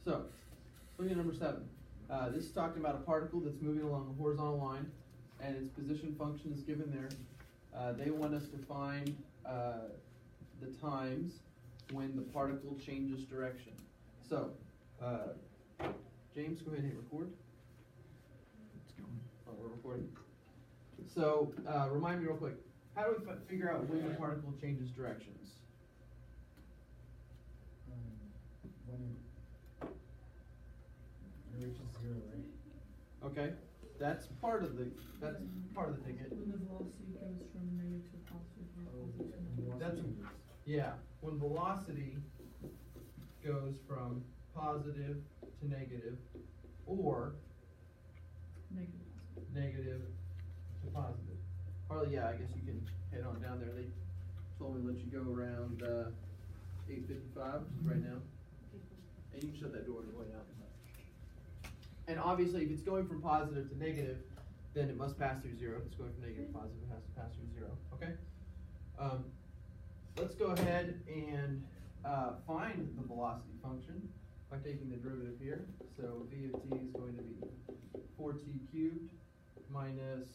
So, looking at number 7. This is talking about a particle that's moving along a horizontal line, and its position function is given there. They want us to find the times when the particle changes direction. So, James, go ahead and hit record. Oh, we're recording. So, remind me real quick. How do we figure out when the particle changes directions? When it reaches 0, right? Okay, that's part of the ticket. When the velocity goes from negative to positive. That's yeah. When velocity goes from positive to negative, or negative to positive. Harley, yeah, I guess you can head on down there. They told me to let you go around 8:55 right now, and you can shut that door on the way out. And obviously, if it's going from positive to negative, then it must pass through 0. If it's going from negative to positive, it has to pass through 0. Okay. Let's go ahead and find the velocity function by taking the derivative here. So v of t is going to be 4t cubed minus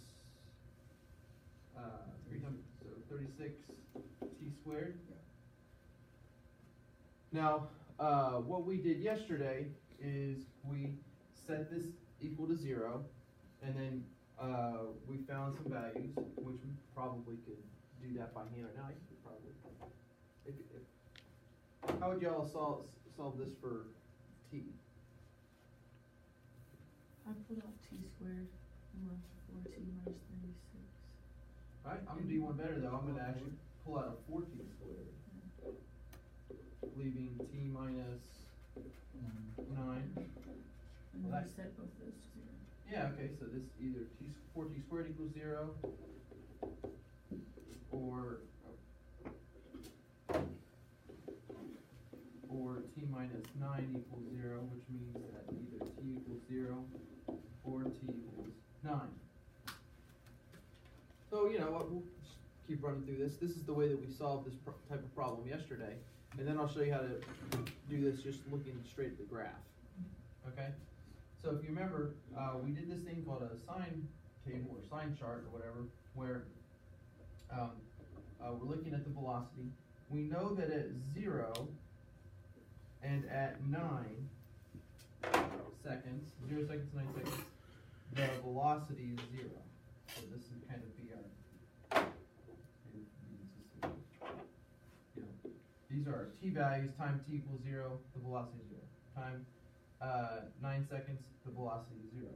300, so 36t squared. Now, what we did yesterday is we set this equal to 0, and then we found some values, which we probably could do that by hand right now. I could probably. How would y'all solve this for t? I put out t squared and left 4t minus 36. Right, I'm gonna do one better though. I'm gonna actually pull out a 4t squared, leaving t minus 9. And then I set both those to 0. Yeah, okay, so this either 4t squared equals 0, or t minus 9 equals 0, which means that either t equals 0 or t equals 9. So, you know what, we'll just keep running through this. This is the way that we solved this type of problem yesterday. And then I'll show you how to do this just looking straight at the graph. Okay? So if you remember, we did this thing called a sine table or sine chart or whatever, where we're looking at the velocity. We know that at 0 and at 9 seconds, 0 seconds, 9 seconds, the velocity is 0. So this is kind of be our, you know, these are our t values. Time t equals 0, the velocity is 0. Time 9 seconds, the velocity is 0.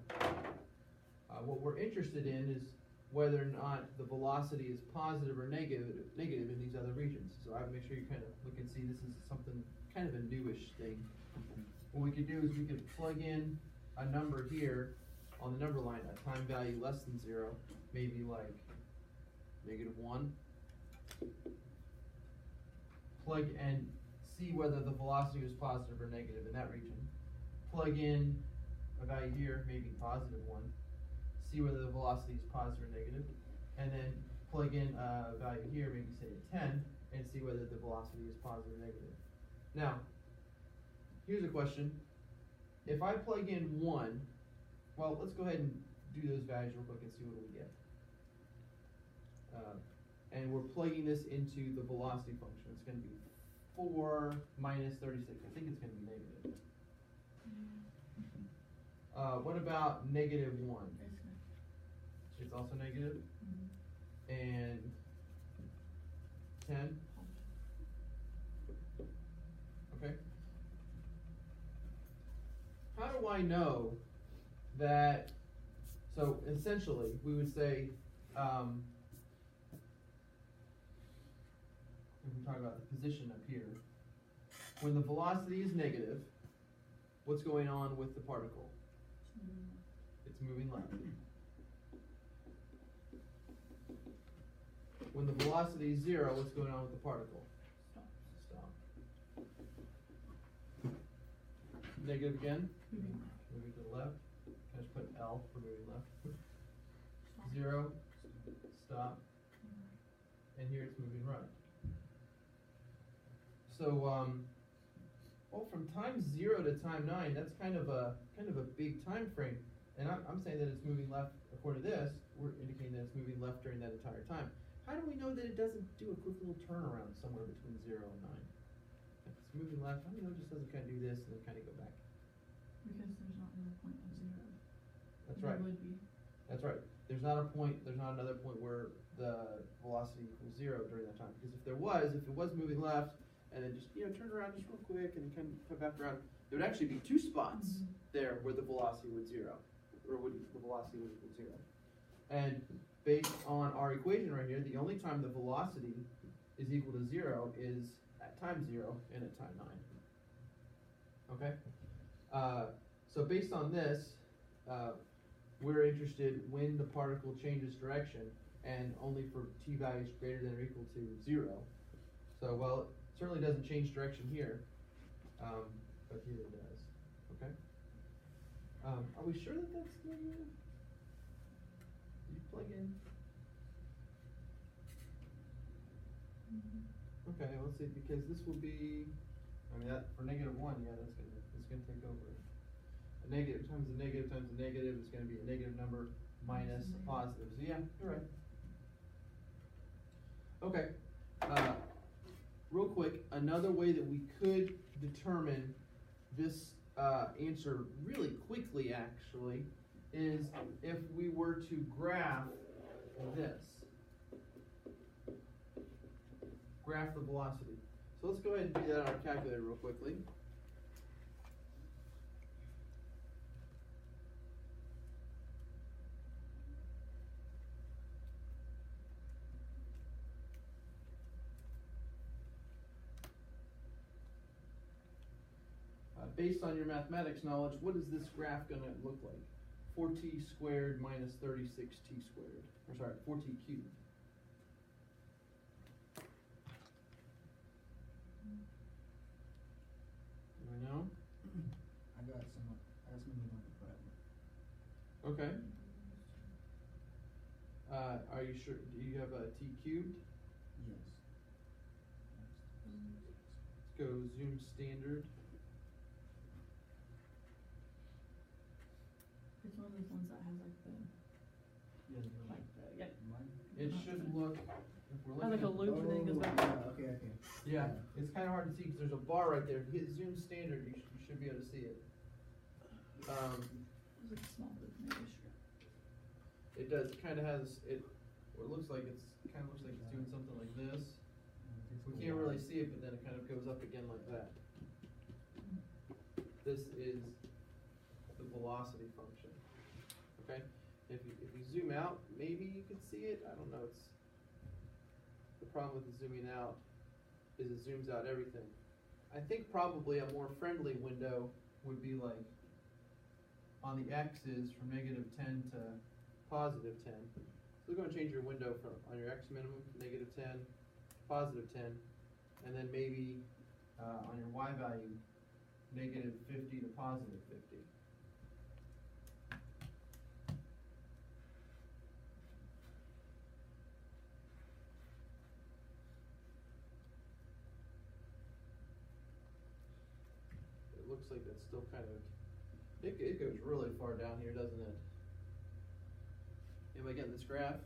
What we're interested in is whether or not the velocity is positive or negative in these other regions. So I would make sure you kind of look and see this is something kind of a newish thing. What we could do is we could plug in a number here on the number line, a time value less than 0, maybe like -1. Plug and see whether the velocity was positive or negative in that region. Plug in a value here, maybe +1. See whether the velocity is positive or negative, and then plug in a value here, maybe say a 10, and see whether the velocity is positive or negative. Now, here's a question. If I plug in 1, well, let's go ahead and do those values real quick and see what we get. And we're plugging this into the velocity function. It's going to be 4 minus 36. I think it's going to be negative. What about -1? It's also negative. And 10. Okay. How do I know that? So essentially, we would say, if we talk about the position up here, when the velocity is negative, what's going on with the particle? It's moving left. When the velocity is 0, what's going on with the particle? Stop. Negative again? Moving to the left. I just put L for moving left. 0, stop. And here it's moving right. So Well, from time 0 to time 9, that's kind of a big time frame. And I'm saying that it's moving left, according to this, we're indicating that it's moving left during that entire time. How do we know that it doesn't do a quick little turnaround somewhere between 0 and 9? If it's moving left, how do you know it just doesn't kind of do this and then kind of go back? Because there's not another point of 0. That's There right. would be. That's right. There's not another point where the velocity equals 0 during that time. Because if it was moving left, and then just, turn around just real quick and kind of come back around, there would actually be 2 spots there where the velocity would 0, or the velocity would equal 0. And based on our equation right here, the only time the velocity is equal to 0 is at time 0 and at time 9. Okay? So based on this, we're interested when the particle changes direction, and only for t values greater than or equal to 0. So, well, it certainly doesn't change direction here, but here it does. Okay? Are we sure that that's the? Did you plug in? Okay, let's see, because this will be, that for -1, yeah, that's gonna take over. A negative times a negative times a negative is gonna be a negative number minus a positive. So yeah, you're right. Okay. Real quick, another way that we could determine this answer really quickly, actually, is if we were to graph this. Graph the velocity. So let's go ahead and do that on our calculator real quickly. Based on your mathematics knowledge, what is this graph going to look like? 4t squared minus 36t squared. Or sorry, 4t cubed. Do I know? I got some on the problem. Okay. Are you sure? Do you have a t cubed? Yes. Let's go zoom standard. It's one of those ones that has It should look, if we're has looking like a at the- loop and then it goes back. Okay. Yeah, it's kind of hard to see because there's a bar right there. If you hit zoom standard, you should be able to see it. It's like a small loop, maybe sure. It does, kind of has, it looks like it's doing something like this. We can't really see it, but then it kind of goes up again like that. This is the velocity function. Okay? If you zoom out, maybe you can see it. I don't know. The problem with the zooming out is it zooms out everything. I think probably a more friendly window would be like on the x's from -10 to +10. So we're going to change your window from on your x minimum -10 to +10, and then maybe on your y value -50 to +50. It looks like that's still kind of, it goes really far down here, doesn't it? Anybody getting this graph?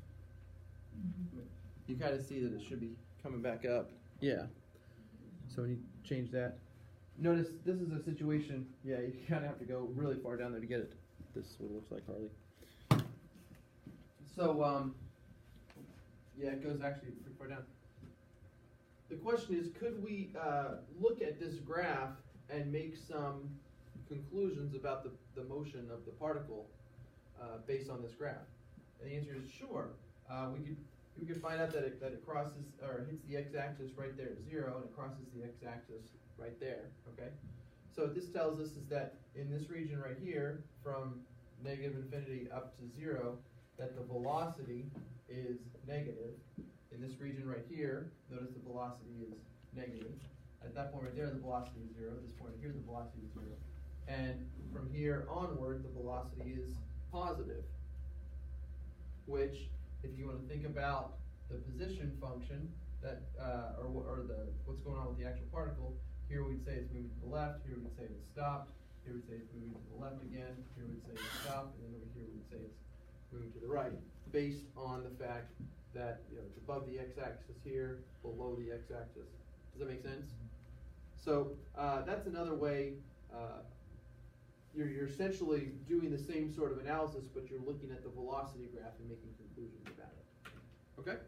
You kind of see that it should be coming back up. Yeah. So when you change that, notice this is a situation, yeah, you kind of have to go really far down there to get it. This is what it looks like, Harley. So, yeah, it goes actually pretty far down. The question is, could we look at this graph and make some conclusions about the motion of the particle based on this graph? And the answer is sure. We could find out that it crosses or hits the x-axis right there at 0, and it crosses the x-axis right there. Okay. So what this tells us is that in this region right here, from -infinity up to 0, that the velocity is negative. In this region right here, notice the velocity is negative. At that point right there, the velocity is 0. At this point here, the velocity is 0. And from here onward, the velocity is positive. Which, if you want to think about the position function that, or the what's going on with the actual particle, Here we'd say it's moving to the left, here we'd say it's stopped, here we'd say it's moving to the left again, here we'd say it's stopped, and then over here we'd say it's moving to the right, based on the fact that, you know, it's above the x-axis here, below the x-axis. Does that make sense? So that's another way. You're essentially doing the same sort of analysis, but you're looking at the velocity graph and making conclusions about it. Okay?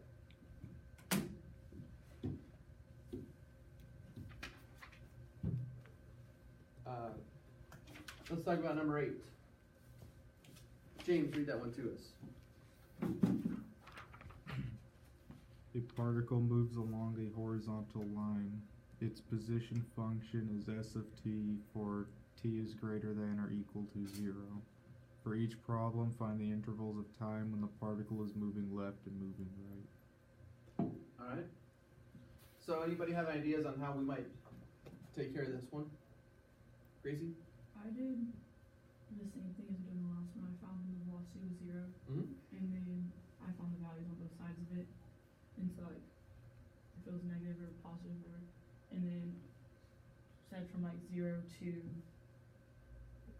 Let's talk about number 8. James, read that one to us. A particle moves along a horizontal line. Its position function is s of t for t is greater than or equal to 0. For each problem, find the intervals of time when the particle is moving left and moving right. Alright. So anybody have ideas on how we might take care of this one? Gracie? I did the same thing as I did in the last one. I found when the velocity was 0, Mm-hmm. and then I found the values on both sides of it. And so, like, if it was negative or positive, or, and then said from like 0 to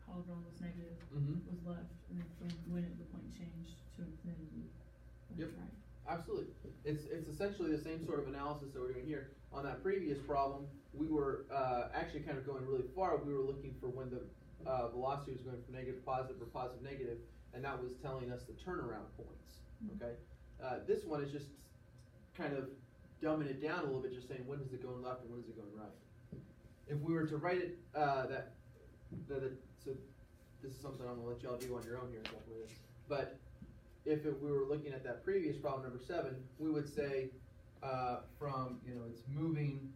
however long was negative Mm-hmm. was left, and then from when the point changed to infinity, was Yep. right. Absolutely. It's essentially the same sort of analysis that we're doing here. On that previous problem, we were actually kind of going really far. We were looking for when the velocity was going from negative to positive or positive negative, and that was telling us the turnaround points. Okay. This one is just kind of dumbing it down a little bit, just saying when is it going left and when is it going right. If we were to write it so this is something I'm gonna let y'all do on your own here, but if we were looking at that previous problem, number 7, we would say from, you know, it's moving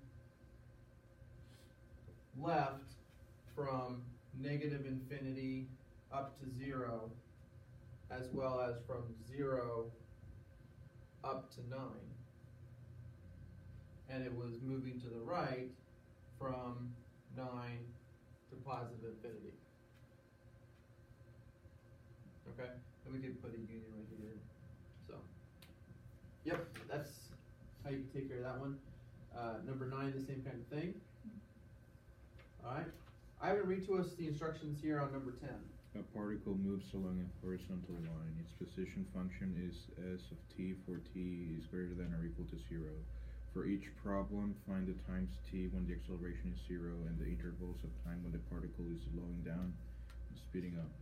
left from negative infinity up to 0, as well as from 0 up to 9. And it was moving to the right from 9 to positive infinity. Okay? And we could put a union right here. So, yep, that's how you can take care of that one. Number 9, the same kind of thing. Alright. Ivan, read to us the instructions here on number 10. A particle moves along a horizontal line. Its position function is s of t for t is greater than or equal to 0. For each problem, find the times t when the acceleration is 0 and the intervals of time when the particle is slowing down and speeding up.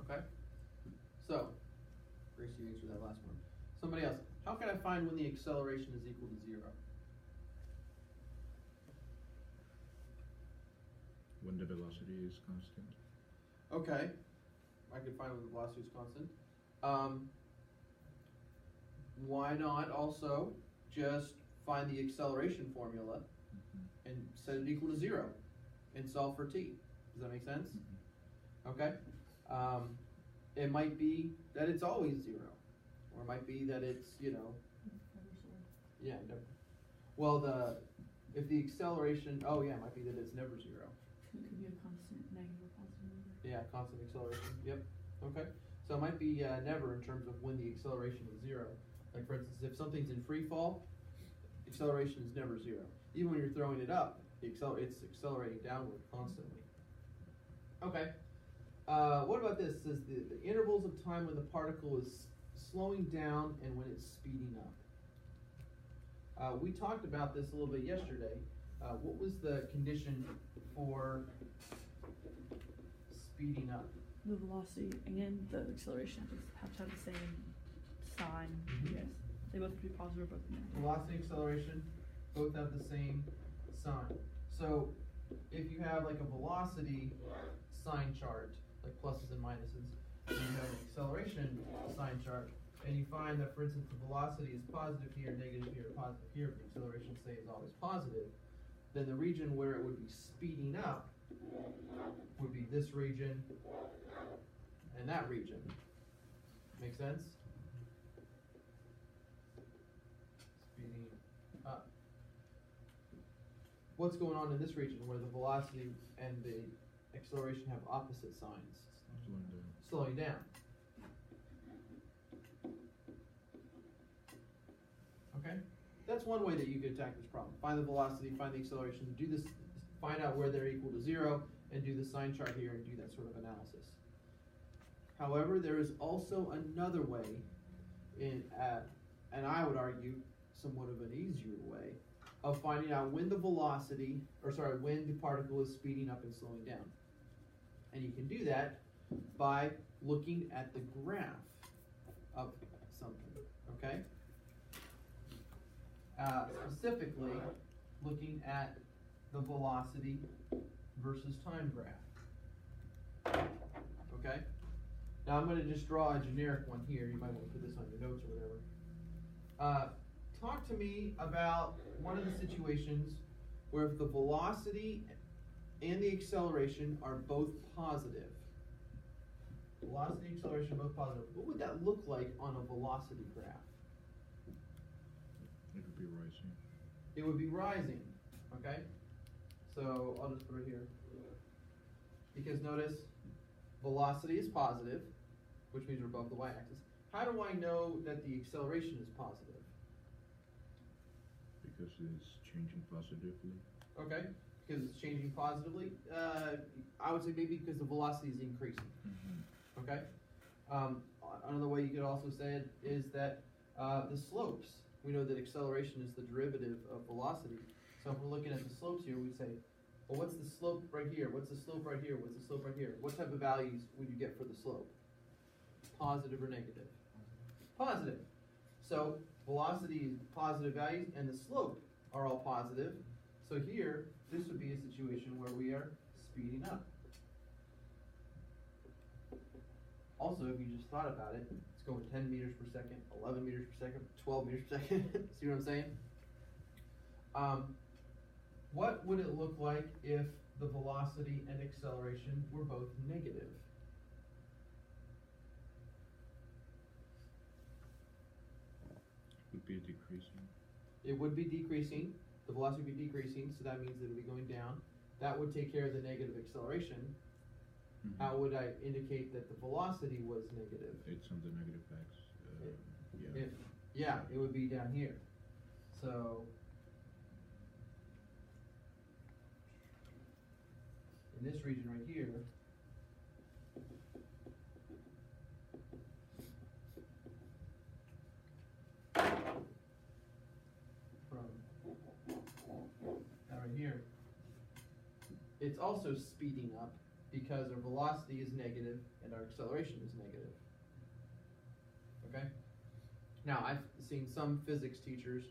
Okay? So, Gracie answered that last one. Somebody else. How can I find when the acceleration is equal to 0? When the velocity is constant. Okay. I could find when the velocity is constant. Why not also just find the acceleration formula and set it equal to 0 and solve for t? Does that make sense? Okay. It might be that it's always 0, or it might be that it's, you know, yeah, never. Well, if the acceleration, oh yeah, it might be that it's never 0. It could be a constant negative or positive number. Yeah, constant acceleration. Yep. Okay. So it might be never in terms of when the acceleration is 0. Like for instance, if something's in free fall, acceleration is never 0. Even when you're throwing it up, it's accelerating downward constantly. Okay. What about this? It says the intervals of time when the particle is slowing down and when it's speeding up. We talked about this a little bit yesterday. What was the condition for speeding up? The velocity and the acceleration have to have the same sign. Mhm. Yes. They both have to be positive or both negative. Velocity, acceleration, both have the same sign. So if you have like a velocity sign chart, like pluses and minuses, and you have an acceleration sign chart, and you find that, for instance, the velocity is positive here, negative here, positive here, but the acceleration, say, is always positive, then the region where it would be speeding up would be this region and that region. Make sense? Speeding up. What's going on in this region where the velocity and the acceleration have opposite signs? Slowing down. Slowing down. Okay? That's one way that you could attack this problem. Find the velocity, find the acceleration, do this find out where they're equal to 0, and do the sign chart here and do that sort of analysis. However, there is also another way, and I would argue somewhat of an easier way, of finding out when the when the particle is speeding up and slowing down. And you can do that by looking at the graph of something, okay? Specifically, looking at the velocity versus time graph, okay? Now I'm going to just draw a generic one here. You might want to put this on your notes or whatever. Talk to me about one of the situations where if the velocity and the acceleration are both positive. Velocity and acceleration are both positive. What would that look like on a velocity graph? It would be rising. It would be rising, okay? So I'll just put it here. Because notice, velocity is positive, which means we're above the y-axis. How do I know that the acceleration is positive? Because it's changing positively. Okay, because it's changing positively. I would say maybe because the velocity is increasing. Mm-hmm. Okay. Another way you could also say it is that the slopes. We know that acceleration is the derivative of velocity. So if we're looking at the slopes here, we'd say, well, what's the slope right here? What's the slope right here? What's the slope right here? What type of values would you get for the slope? Positive or negative? Positive. So velocity is positive values, and the slope are all positive. So here, this would be a situation where we are speeding up. Also, if you just thought about it, it's going 10 meters per second, 11 meters per second, 12 meters per second. See what I'm saying? What would it look like if the velocity and acceleration were both negative? Would be decreasing. It would be decreasing. The velocity would be decreasing, so that means it would be going down. That would take care of the negative acceleration. Mm-hmm. How would I indicate that the velocity was negative? It's on the negative x. Yeah, it would be down here. So in this region right here, from that right here, it's also speeding up because our velocity is negative and our acceleration is negative. Okay? Now, I've seen some physics teachers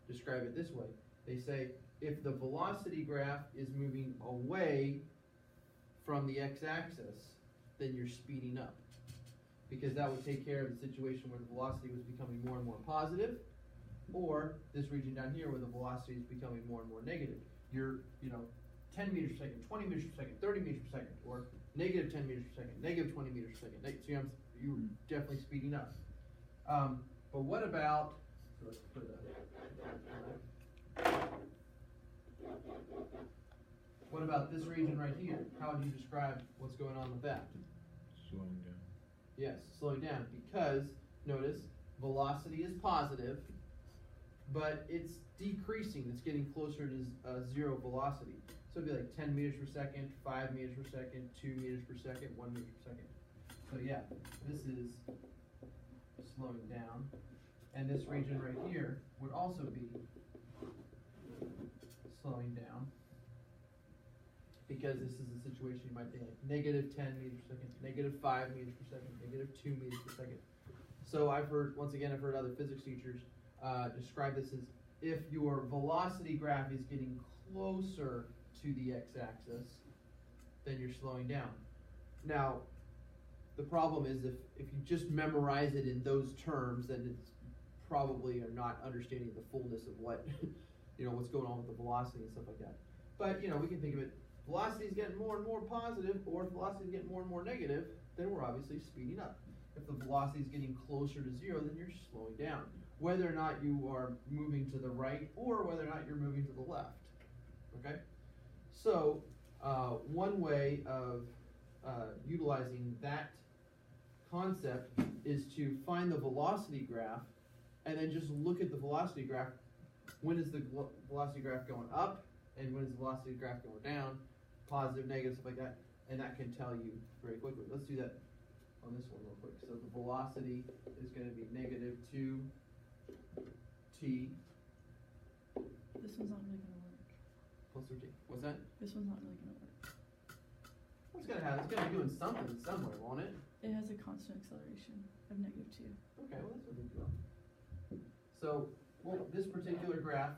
describe it this way. They say, if the velocity graph is moving away from the x-axis, then you're speeding up. Because that would take care of the situation where the velocity was becoming more and more positive, or this region down here where the velocity is becoming more and more negative. You're, 10 meters per second, 20 meters per second, 30 meters per second, or negative 10 meters per second, negative 20 meters per second. So you're definitely speeding up. But what about, so let's put what about this region right here? How would you describe what's going on with that? Slowing down. Yes, slowing down, because, notice, velocity is positive, but it's decreasing. It's getting closer to zero velocity. So it'd be like 10 meters per second, 5 meters per second, 2 meters per second, 1 meter per second. So yeah, this is slowing down. And this region right here would also be slowing down, because this is a situation you might think like negative 10 meters per second, negative 5 meters per second, negative 2 meters per second. So I've heard other physics teachers describe this as if your velocity graph is getting closer to the x-axis, then you're slowing down. Now, the problem is if you just memorize it in those terms, then it's probably are not understanding the fullness of what, what's going on with the velocity and stuff like that. But, we can think of it, velocity is getting more and more positive, or if velocity is getting more and more negative, then we're obviously speeding up. If the velocity is getting closer to zero, then you're slowing down. Whether or not you are moving to the right, or whether or not you're moving to the left, okay? So, one way of utilizing that concept is to find the velocity graph, and then just look at the velocity graph. When is the velocity graph going up, and when is the velocity graph going down, positive, negative, stuff like that, and that can tell you very quickly. Let's do that on this one real quick. So the velocity is going to be negative 2t This one's not really gonna work. plus 13. What's that? This one's not really gonna work. It's gonna be doing something somewhere, won't it? It has a constant acceleration of negative 2. Okay, well that's no big deal. So, well, this particular graph,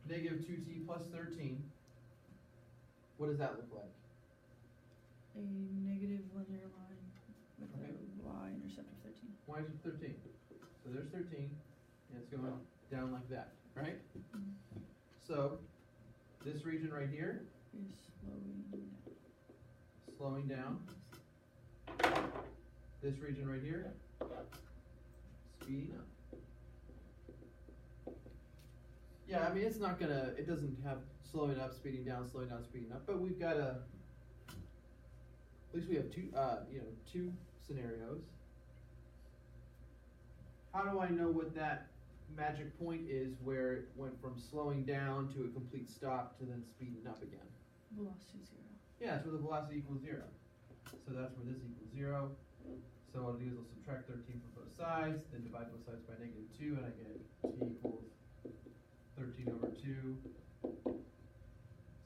negative 2t plus 13, what does that look like? A negative linear line with Okay. a y-intercept of 13. Why is it 13? So there's 13, and it's going down like that, right? Mhm. So, this region right here, Is slowing slowing down. down. This region right here, speeding up. Yeah, I mean, it doesn't have slowing up, speeding down, speeding up, but we've got at least we have two scenarios. How do I know what that magic point is where it went from slowing down to a complete stop to then speeding up again? Velocity 0. Yeah, it's where the velocity equals 0. So that's where this equals 0. So what I'll do is I'll subtract 13 from both sides, then divide both sides by negative 2, and I get t equals 13 over 2.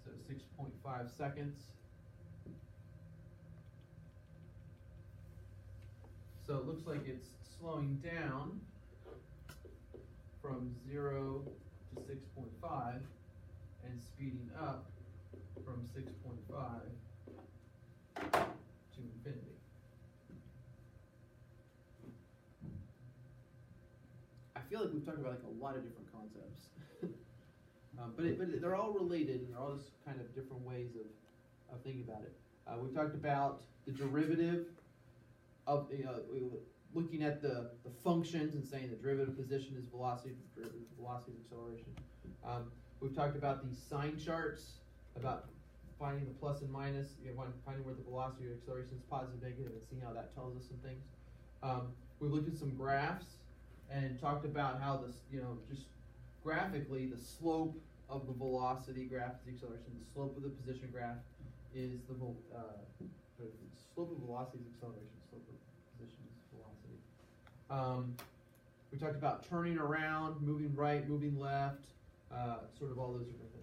So 6.5 seconds. So it looks like it's slowing down from 0 to 6.5 and speeding up from 6.5 to infinity. I feel like we've talked about like a lot of different concepts, but they're all related, and they're all just kind of different ways of thinking about it. We've talked about the derivative of looking at the functions and saying the derivative position is velocity, the derivative velocity is acceleration. We've talked about these sign charts, about finding the plus and minus, finding where the velocity or acceleration is positive, negative, and seeing how that tells us some things. We've looked at some graphs and talked about how this, just graphically, the slope of the velocity graph is the acceleration. The slope of the position graph is the slope of velocity is acceleration. Slope of position is velocity. We talked about turning around, moving right, moving left, sort of all those different things.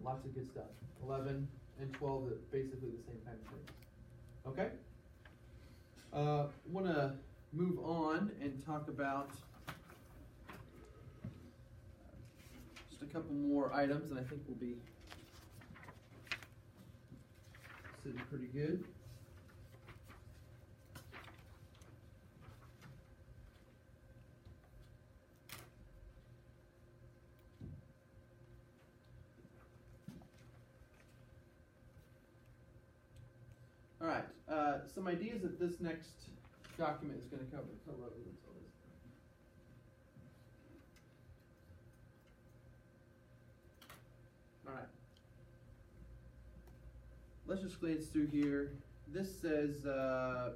Lots of good stuff. 11 and 12 are basically the same kind of things. Okay? Want to move on and talk about just a couple more items, and I think we'll be sitting pretty good. All right, some ideas that this next document is going to cover. All right. Let's just glance through here. This says, blah,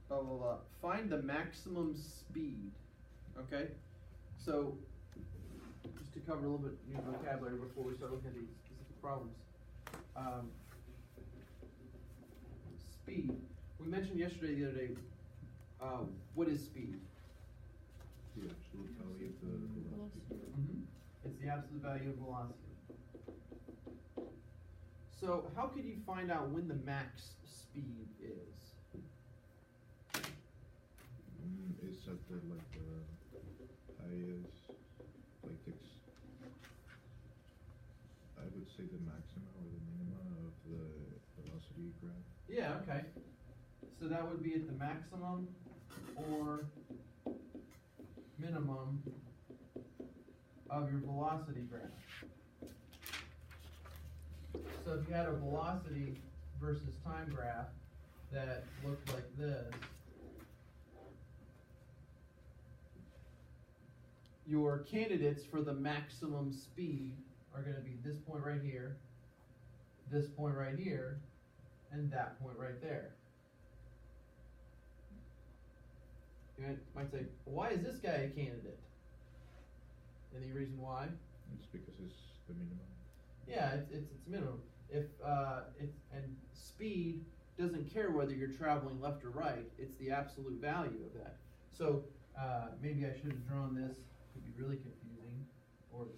blah, blah. Find the maximum speed. Okay? So, just to cover a little bit new vocabulary before we start looking at these specific problems. Speed. We mentioned yesterday, the other day, what is speed? The absolute value of the velocity. It's the absolute value of velocity. So how could you find out when the max speed is? Is that the highest, I would say the maximum or the minimum of the velocity graph. Yeah, okay. So that would be at the maximum or minimum of your velocity graph. So if you had a velocity versus time graph that looked like this, your candidates for the maximum speed are going to be this point right here, this point right here, and that point right there. You might say, well, why is this guy a candidate? Any reason why? It's because it's the minimum. Yeah, it's minimum. If and speed doesn't care whether you're traveling left or right. It's the absolute value of that. So maybe I should have drawn this. It could be really confusing, or to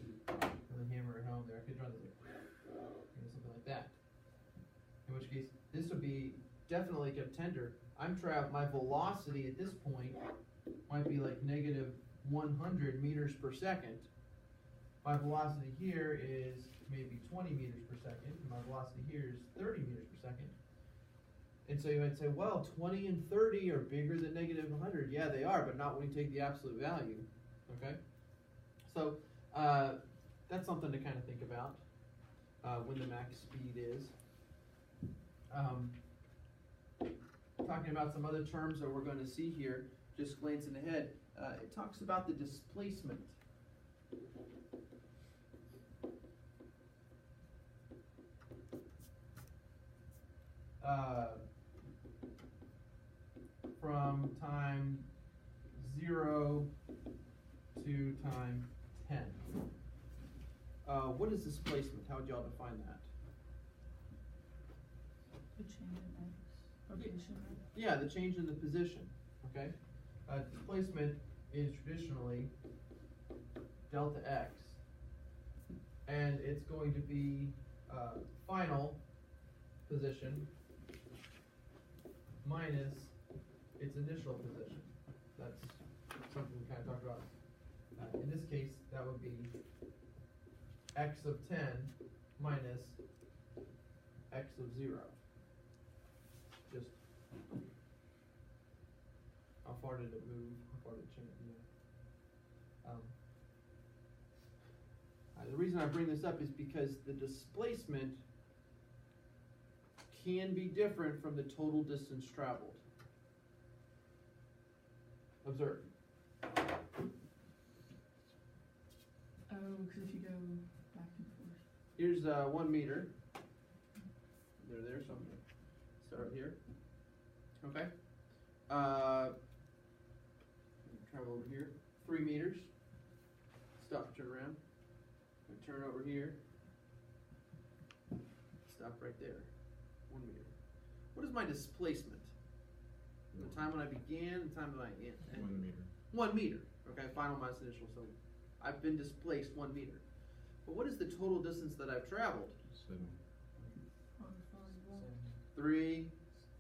really hammer it home there. I could draw this like something like that. In which case, this would be definitely a contender. My velocity at this point might be like negative 100 meters per second. My velocity here is maybe 20 meters per second, and my velocity here is 30 meters per second. And so you might say, well, 20 and 30 are bigger than negative 100. Yeah, they are, but not when you take the absolute value. Okay? So that's something to kind of think about when the max speed is. Talking about some other terms that we're going to see here, just glancing ahead, it talks about the displacement. From time 0 to time 10. What is displacement? How would y'all define that? The change in X location, right? Yeah, the change in the position. Okay? Displacement is traditionally delta x, and it's going to be final position minus its initial position. That's something we kind of talked about. In this case, that would be x of 10 minus x of 0. Just how far did it move? How far did it change? The reason I bring this up is because the displacement can be different from the total distance traveled. Observe. Oh, because if you go back and forth. Here's 1 meter. They're there, so I'm going to start here. Okay. Travel over here. 3 meters. Stop, turn around. Turn over here. Stop right there. 1 meter. What is my displacement? The time when I began, the time when I end. 1 meter. 1 meter. Okay, final minus initial. So I've been displaced 1 meter. But what is the total distance that I've traveled? 7. 3,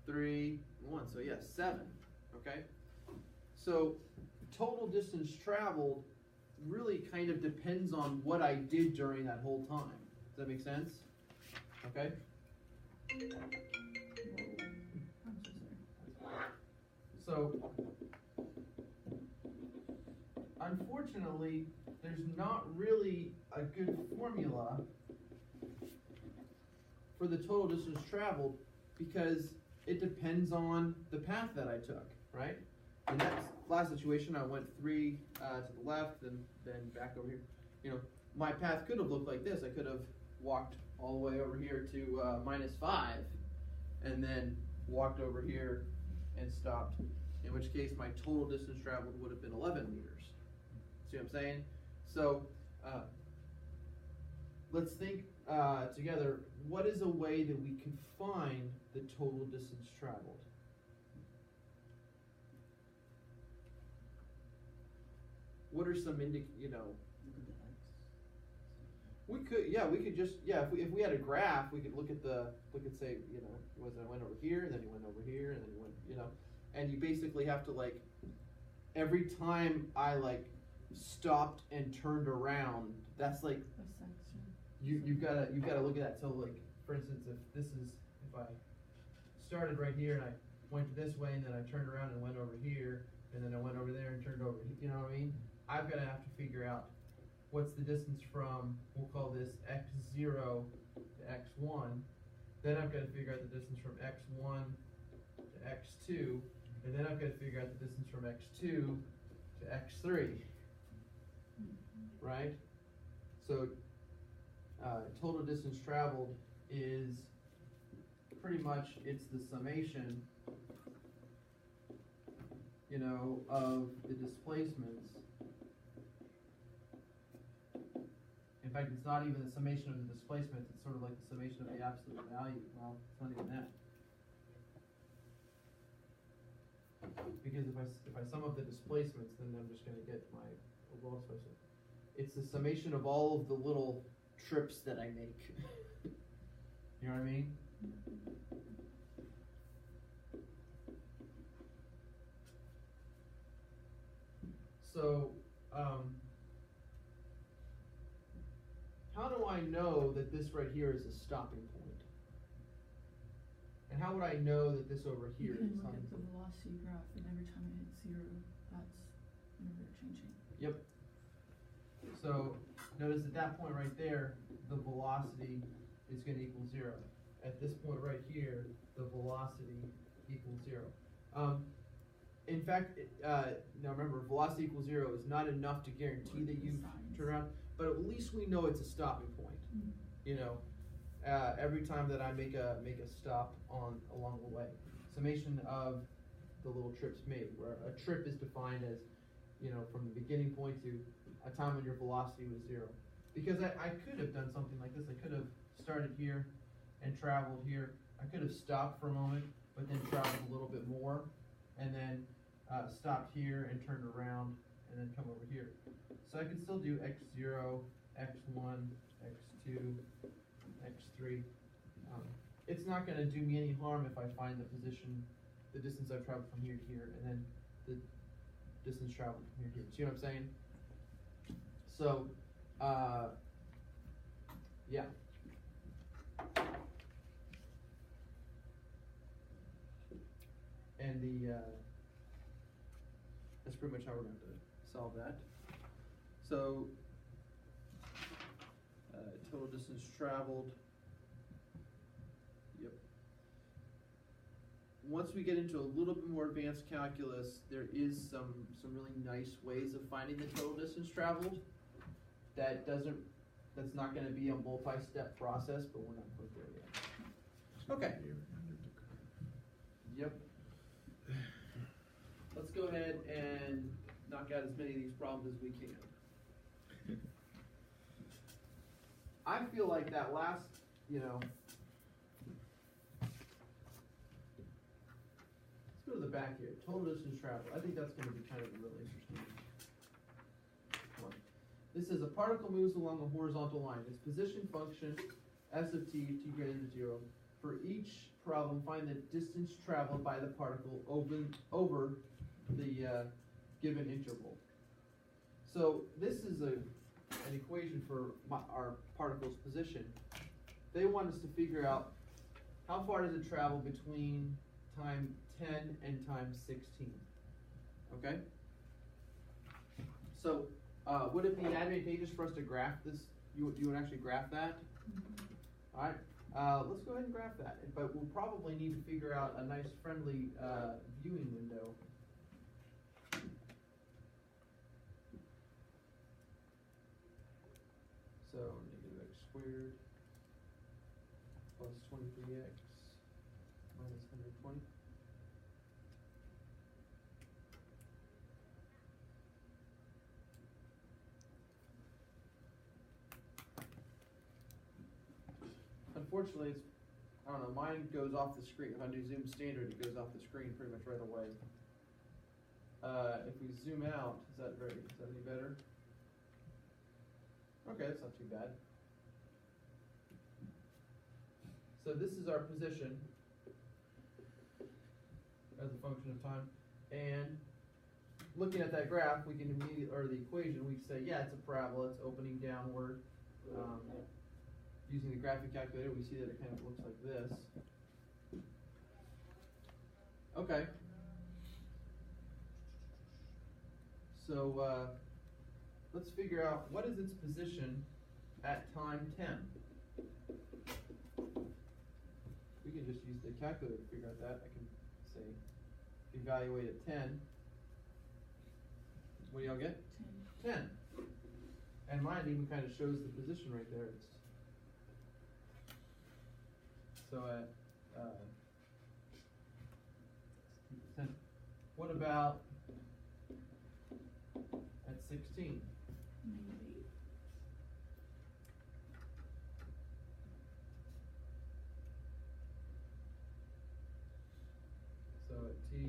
3, 1. So yes, 7. Okay? So total distance traveled really kind of depends on what I did during that whole time. Does that make sense? Okay? I'm so sorry. So unfortunately, there's not really a good formula for the total distance traveled because it depends on the path that I took, right? In that last situation, I went 3 to the left, then back over here. You know, my path could have looked like this. I could have walked all the way over here to -5, and then walked over here and stopped. In which case, my total distance traveled would have been 11 meters. See what I'm saying? So, let's think together. What is a way that we can find the total distance traveled? What are some Look at the X. we could just, if we had a graph, we could say, I went over here, and then he went over here, and then he went, and you basically have to every time I stopped and turned around, that's like, A section. you've gotta look at that. So for instance, if I started right here and I went this way and then I turned around and went over here and then I went over there and turned over, you know what I mean? I've gotta have to figure out what's the distance from, we'll call this x0 to x1. Then I've gotta figure out the distance from x1 to x2, and then I've gotta figure out the distance from x2 to x3. Right? So total distance traveled is pretty much, it's the summation, of the displacements In fact, it's not even the summation of the displacement, it's sort of like the summation of the absolute value. Well, it's not even that. Because if I sum up the displacements, then I'm just gonna get my overall displacement. It's the summation of all of the little trips that I make. You know what I mean? So, how do I know that this right here is a stopping point? And how would I know that this over You here can is look something? at the velocity graph, and every time it hits zero, that's whenever they're changing. Yep. So notice at that point right there, the velocity is going to equal 0. At this point right here, the velocity equals 0. In fact, now remember, velocity equals 0 is not enough to guarantee that you turn around, but at least we know it's a stopping point. Mm-hmm. You know, every time that I make a stop along the way, summation of the little trips made, where a trip is defined as, you know, from the beginning point to a time when your velocity was 0. Because I could have done something like this. I could have started here and traveled here. I could have stopped for a moment, but then traveled a little bit more, and then stopped here and turned around, and then come over here. So I could still do x0, x1, x2, x3. It's not going to do me any harm if I find the distance I've traveled from here to here, and then the distance traveled from here to here. See what I'm saying? So, yeah. And that's pretty much how we're going to solve that. So, total distance traveled. Yep. Once we get into a little bit more advanced calculus, there is some really nice ways of finding the total distance traveled. That's not going to be a multi-step process, but we're not quite there yet. Okay. Yep. Let's go ahead and knock out as many of these problems as we can. I feel like that last, let's go to the back here. Total distance traveled. I think that's going to be kind of a really interesting one. This is a particle moves along a horizontal line. Its position function, s of t greater than 0. For each problem, find the distance traveled by the particle over the given interval. So this is an equation for our particle's position. They want us to figure out how far does it travel between time 10 and time 16. Okay? So would it be advantageous for us to graph this? You would actually graph that? Mm-hmm. All right. Let's go ahead and graph that. But we'll probably need to figure out a nice friendly viewing window. So negative x squared plus 23x minus 120. Unfortunately, I don't know, mine goes off the screen. If I do zoom standard, it goes off the screen pretty much right away. If we zoom out, is that any better? Okay, that's not too bad. So this is our position as a function of time, and looking at that graph, we can immediately, or the equation, we can say, yeah, it's a parabola, it's opening downward. Using the graphic calculator, we see that it kind of looks like this. Okay. So let's figure out what is its position at time 10. We can just use the calculator to figure out that. I can say evaluate at 10. What do y'all get? 10. And mine even kind of shows the position right there. It's so at 10. What about at 16?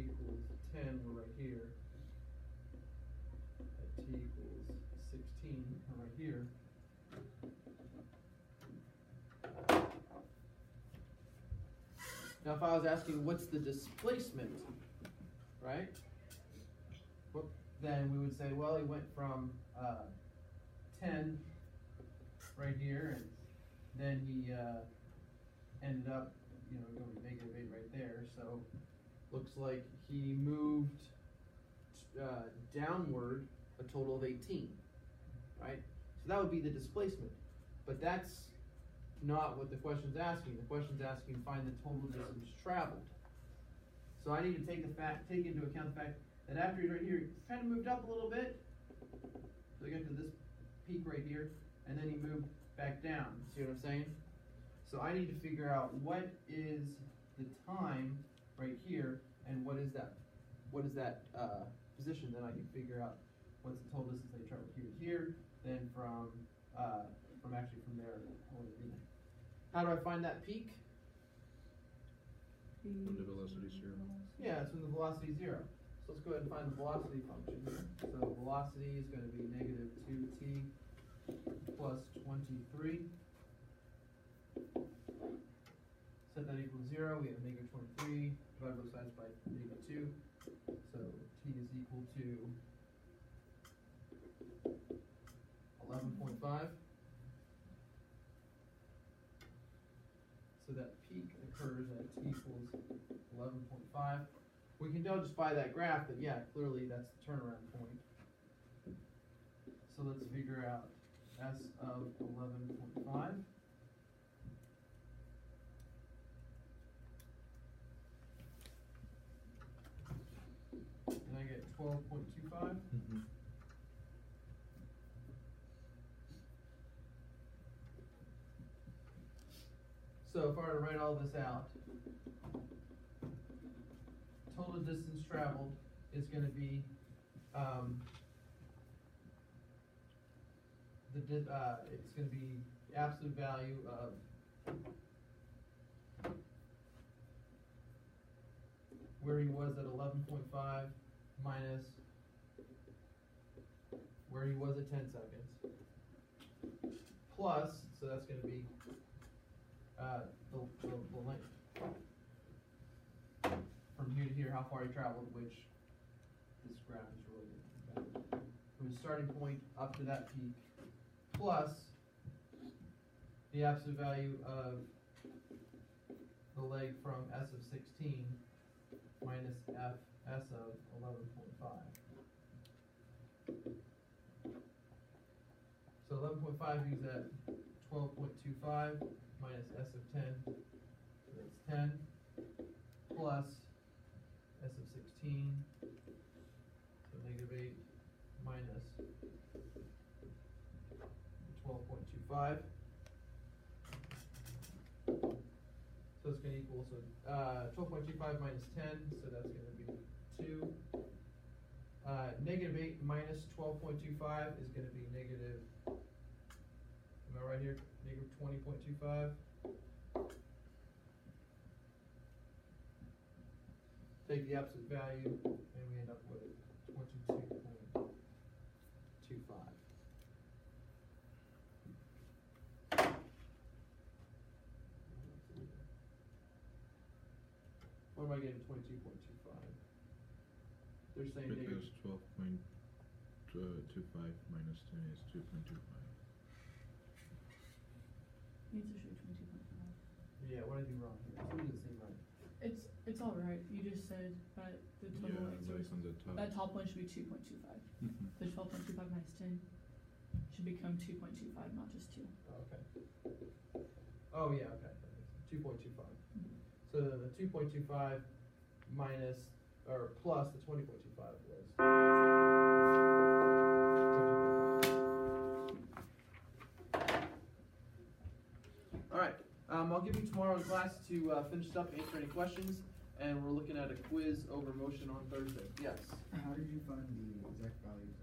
equals 10, we're right here. At t equals 16, we're right here. Now if I was asking what's the displacement, right? Then we would say, well, he went from 10 right here, and then he ended up, going -8 right there. So looks like he moved downward a total of 18, right? So that would be the displacement, but that's not what the question's asking. The question's asking find the total distance traveled. So I need to take into account the fact that after he's right here, he kind of moved up a little bit. So he got to this peak right here, and then he moved back down. See what I'm saying? So I need to figure out what is the time right here, and what is that position. Then I can figure out what's the total distance they traveled here to here. Then from there all the way there. How do I find that peak? When the velocity is 0. Yeah, it's when the velocity is 0. So let's go ahead and find the velocity function here. So velocity is going to be negative 2t plus 23. Set that equals 0. We have negative 23. Divide both sides by negative 2. So t is equal to 11.5. So that peak occurs at t equals 11.5. We can tell just by that graph that, yeah, clearly that's the turnaround point. So let's figure out S of 11.5. And I get 12.25. So if I were to write all this out, total distance traveled is going to be it's going to be the absolute value of where he was at 11.5 minus where he was at 10 seconds plus, so that's going to be the length from here to here, how far he traveled, which this graph is really good. From his starting point up to that peak, plus the absolute value of the leg from S of 16 minus Fs of 11.5. So 11.5 is at 12.25 minus S of 10, so that's 10, plus S of 16, so negative 8, minus 12.25. So it's going to equal, 12.25 minus 10, so that's going to be 2. Negative 8 minus 12.25 is going to be negative, am I right here? Negative 20.25. Take the absolute value, and we end up with 22.25. What am I getting 22.25? They're saying because 12.25 minus 10 is 2.25. You need to show 22.5. Yeah, what did I do wrong here? Something doesn't seem right. It's all right. You just said that the total Yeah, like on the top. that top one should be 2.25. The 12.25 minus 10 should become 2.25, not just 2. Oh, okay. Oh yeah, okay. 2.25. So the 2.25 minus or plus the 20.25 was. All right. I'll give you tomorrow in class to finish up, answer any questions, and we're looking at a quiz over motion on Thursday. Yes. How did you find the exact values?